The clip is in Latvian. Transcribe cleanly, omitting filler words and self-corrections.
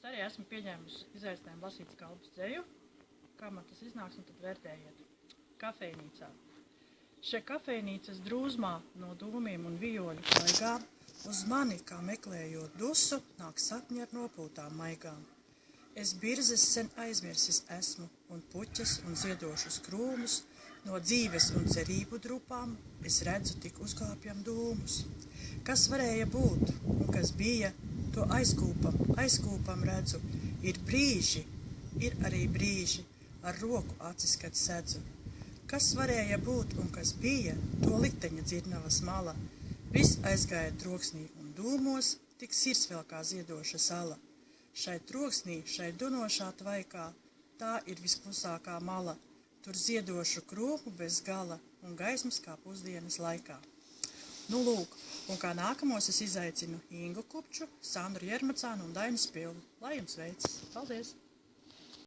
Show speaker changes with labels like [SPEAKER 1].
[SPEAKER 1] arī esmu pieņēmusi izaicinājumu lasīt Skalbes dzeju. Kā man tas iznāks, un tad vērtējiet. Kafejnīcā. Še kafejnīcas drūzmā no dūmiem un vijoļu klaigām uz mani, kā meklējot dusu, nāk sapņi ar nopūtām maigām. Es birzes sen aizmirsis esmu, un puķes un ziedošus krūmus, no dzīves un cerību drupām es redzu tik uzkāpjam dūmus. Kas varēja būt, un kas bija, to aizkūpam redzu. Ir brīži, ir arī brīži, ar roku acis, kad sedzu. Kas varēja būt, un kas bija, to likteņa dzirnavas mala. Viss aizgāja troksnī un dūmos, tik sirds vēl kā ziedoša sala. Šai troksnī, šai dunošā tvaikā, tā ir visklusākā mala. Tur ziedošu krūmu bez gala un gaismas kā pusdienas laikā. Nu lūk, un kā nākamos es izaicinu Ingu Kupču, Sandru Jermacānu un Dainu Spilvu. Lai jums veicas! Paldies!